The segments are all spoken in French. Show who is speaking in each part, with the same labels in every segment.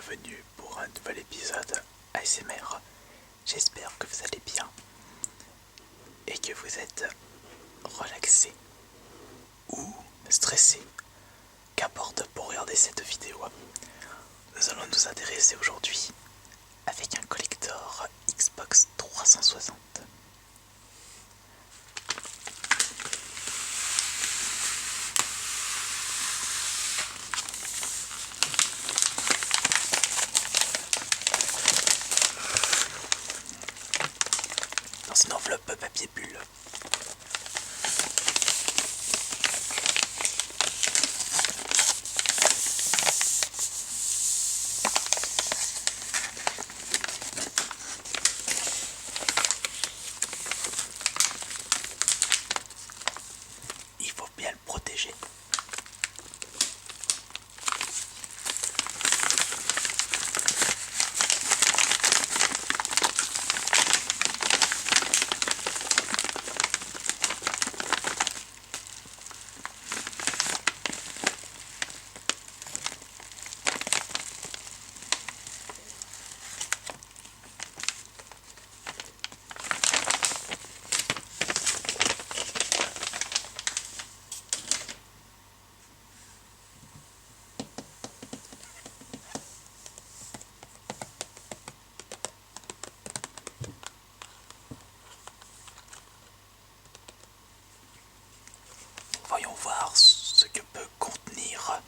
Speaker 1: bienvenue pour un nouvel épisode ASMR. J'espère que vous allez bien et que vous êtes relaxé ou stressé, qu'importe pour regarder cette vidéo. Nous allons nous intéresser aujourd'hui avec un collector Xbox 360. Dans une enveloppe papier bulle. Il faut bien le protéger. Voyons voir ce que peut contenir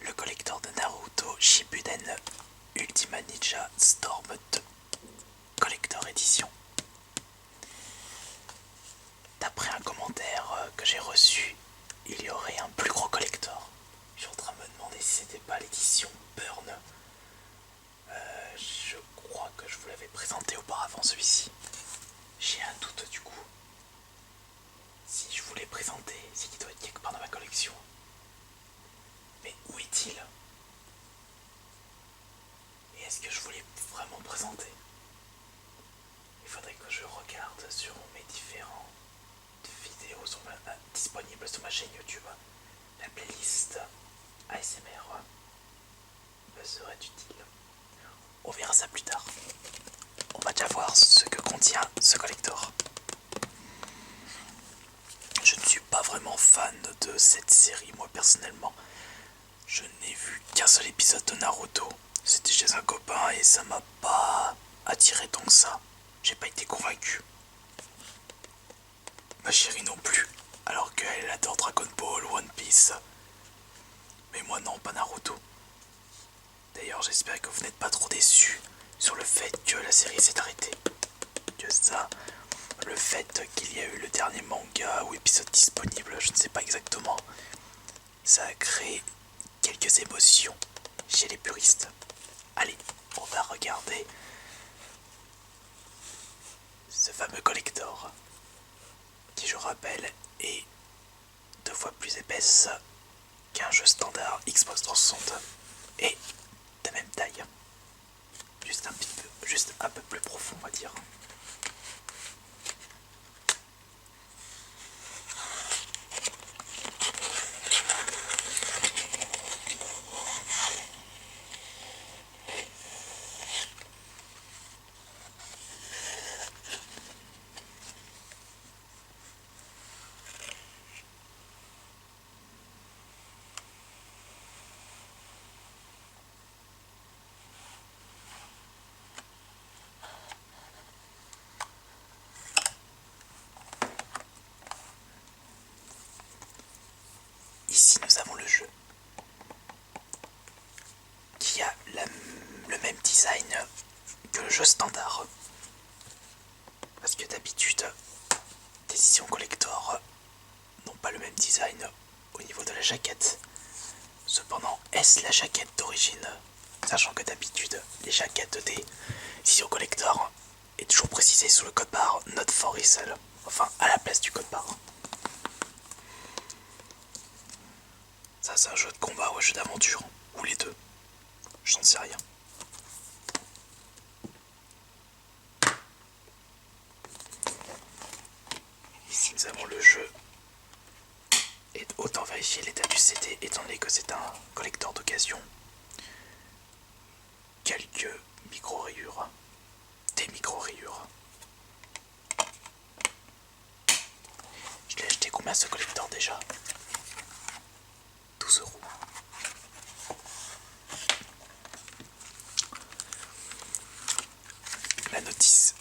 Speaker 1: le collector de Naruto Shippuden Ultima Ninja Storm 2 Collector Edition. D'après un commentaire que j'ai reçu, il y aurait un plus gros collector. Je suis en train de me demander si c'était pas l'édition Burn. Je crois que je vous l'avais présenté auparavant celui-ci. J'ai un doute du coup. Si je vous l'ai présenté, c'est qu'il doit être quelque part dans ma collection. Mais où est-il? Et est-ce que je voulais vraiment présenter? Il faudrait que je regarde sur mes différentes vidéos disponibles sur ma chaîne YouTube. La playlist ASMR me serait utile. On verra ça plus tard. On va déjà voir ce que contient ce collector. Je ne suis pas vraiment fan de cette série, moi personnellement. Je n'ai vu qu'un seul épisode de Naruto. C'était chez un copain et ça m'a pas attiré tant que ça. J'ai pas été convaincu. Ma chérie non plus, alors qu'elle adore Dragon Ball, One Piece. Mais moi non, pas Naruto. D'ailleurs, j'espère que vous n'êtes pas trop déçus sur le fait que la série s'est arrêtée. Que ça, le fait qu'il y a eu le dernier manga ou épisode disponible, je ne sais pas exactement, ça a créé quelques émotions chez les puristes. Allez, on va regarder ce fameux collector, qui je rappelle est 2 fois plus épaisse qu'un jeu standard Xbox 360 et de même taille. Juste un peu plus profond, on va dire. Ici nous avons le jeu qui a le même design que le jeu standard. Parce que d'habitude, des éditions collector n'ont pas le même design au niveau de la jaquette. Cependant, est-ce la jaquette d'origine? Sachant que d'habitude, les jaquettes des éditions collector est toujours précisé sous le code barre Not for Resale. Enfin, à la place du code barre. Ça, c'est un jeu de combat ou un jeu d'aventure, ou les deux. J'en sais rien. Ici, nous avons le jeu. Et autant vérifier l'état du CD, étant donné que c'est un collector d'occasion. quelques micro-rayures. Des micro-rayures. Je l'ai acheté combien ce collector déjà? 12 €. La notice.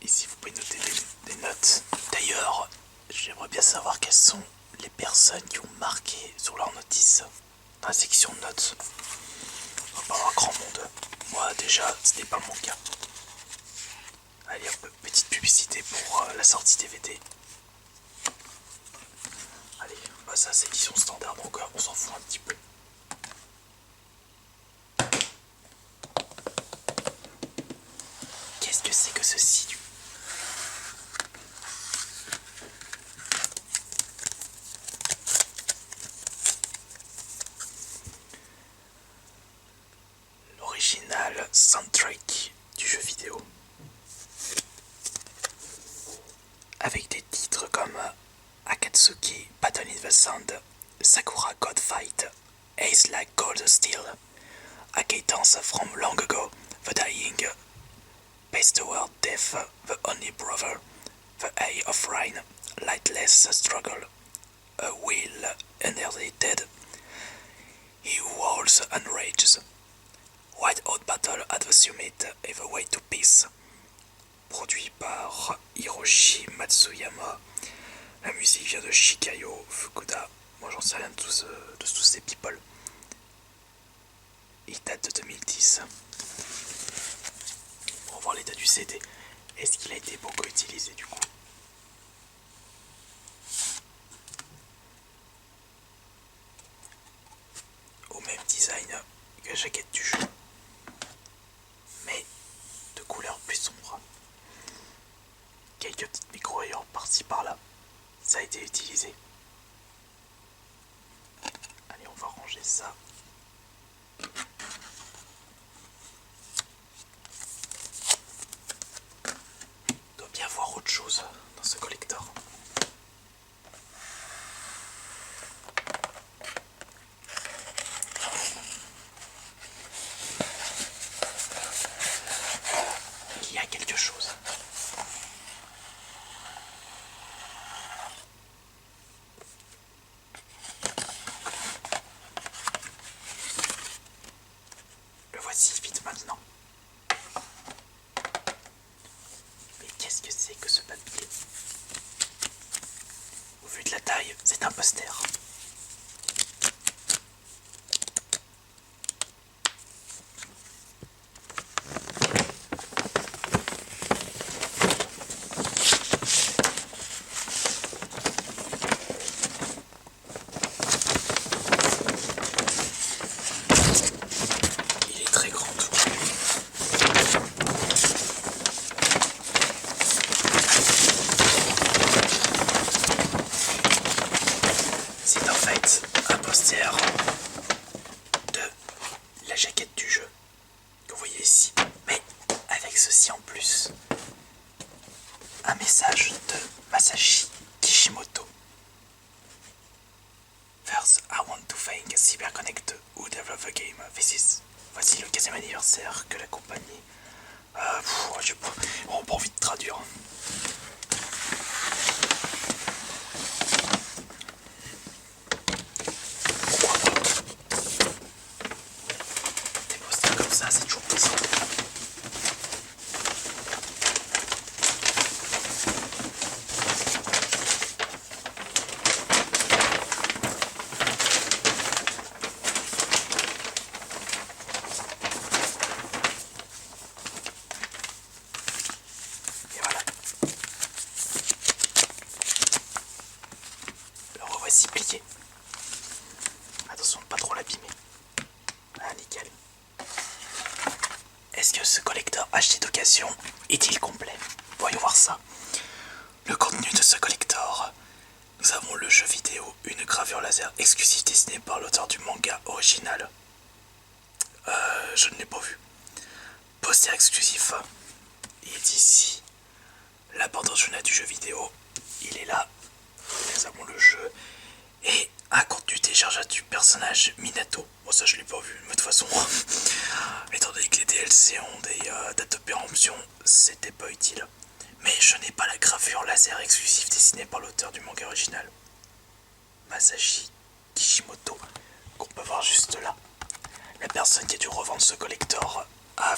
Speaker 1: Ici vous pouvez noter des notes. D'ailleurs, j'aimerais bien savoir quelles sont les personnes qui ont marqué sur leur notice dans la section notes. On va pas avoir grand monde. Moi déjà, ce n'est pas mon cas. Allez hop, petite publicité pour la sortie DVD. Allez, bah ça c'est édition standard donc on s'en fout un petit peu. Qu'est-ce que c'est que ceci du... L'original soundtrack du jeu vidéo. Avec des titres comme Akatsuki, Battle in the Sand, Sakura God Fight, Ace Like Gold Steel, Acquaintance from Long Ago, The Dying, Bestoward Death, The Only Brother, The Eye of Rain, Lightless Struggle, A Will Under the Dead, He Who Walls and Rages, White Hot Battle at the Summit et The Way to Peace. Produit par Hiroshi Matsuyama. La musique vient de Shikayo Fukuda. Moi j'en sais rien de tous ces people. Il date de 2010. On va voir l'état du CD. Est-ce qu'il a été beaucoup utilisé du coup? Au même design que la jaquette du jeu. Mais de couleur plus sombre. Quelques petites micro-rayures par-ci par-là. Ça a été utilisé. Allez, on va ranger ça. Il doit bien y avoir autre chose dans ce collector. Il y a quelque chose. Le voici vite maintenant. Mais qu'est-ce que c'est que ce papier? Au vu de la taille, c'est un poster. Il est très grand. C'est en fait un poster de la jaquette du jeu que vous voyez ici, mais avec ceci en plus. Un message de Masashi Kishimoto. First, I want to thank CyberConnect who developed the game. Voici le 15e anniversaire que la compagnie... j'ai pas envie de traduire. Pourquoi pas? Des posters comme ça, c'est toujours plaisant. Et voilà. Le revoici plié. Attention de pas trop l'abîmer. Ah, nickel. Est-ce que ce collector acheté d'occasion est-il complet? Voyons voir ça. Le contenu de ce collector. Nous avons le jeu vidéo, une gravure laser exclusive dessinée par l'auteur du manga original. Je ne l'ai pas vu. Poster exclusif. Il est ici. La bande originale du jeu vidéo. Il est là. Nous avons le jeu. Et un contenu téléchargeage du personnage Minato. Bon, ça je l'ai pas vu, mais de toute façon, étant donné que les DLC ont des dates de péremption, c'était pas utile. Mais je n'ai pas la gravure laser exclusive dessinée par l'auteur du manga original, Masashi Kishimoto, qu'on peut voir juste là. La personne qui a dû revendre ce collector a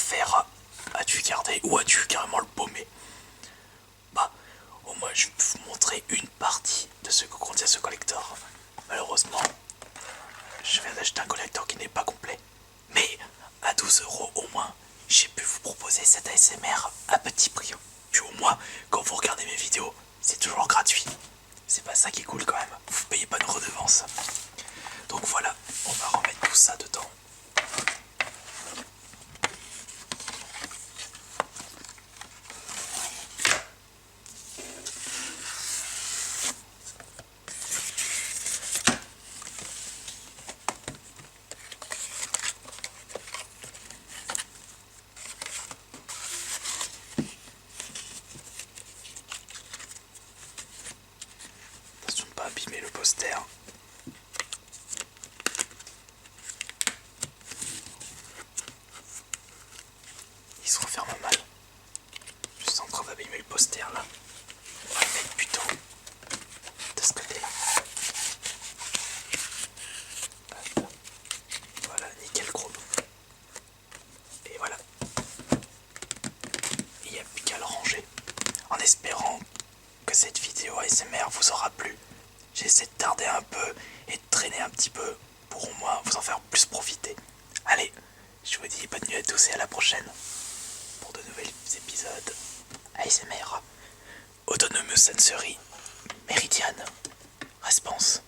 Speaker 1: dû garder ou a dû carrément le paumer. Bah, au moins je peux vous montrer une partie de ce que contient ce collector. Malheureusement, je viens d'acheter un collector qui n'est pas complet. Mais à 12 € au moins, j'ai pu vous proposer cet ASMR à petit prix. Puis au moins, quand vous regardez mes vidéos, c'est toujours gratuit. C'est pas ça qui est cool quand même. Vous payez pas de redevance. Donc voilà, on va remettre tout ça dedans. Attention de ne pas abîmer le poster. Il se referme mal. Je suis en train d'abîmer le poster là. On va le mettre plutôt de ce côté-là. Voilà, nickel chrome. Et voilà. Il n'y a plus qu'à le ranger. En espérant que cette vidéo ASMR vous aura plu. J'essaie de tarder un peu et de traîner un petit peu pour au moins vous en faire plus profiter. Allez, je vous dis bonne nuit à tous et à la prochaine pour de nouveaux épisodes ASMR. Autonomous Sensory Meridian. Response.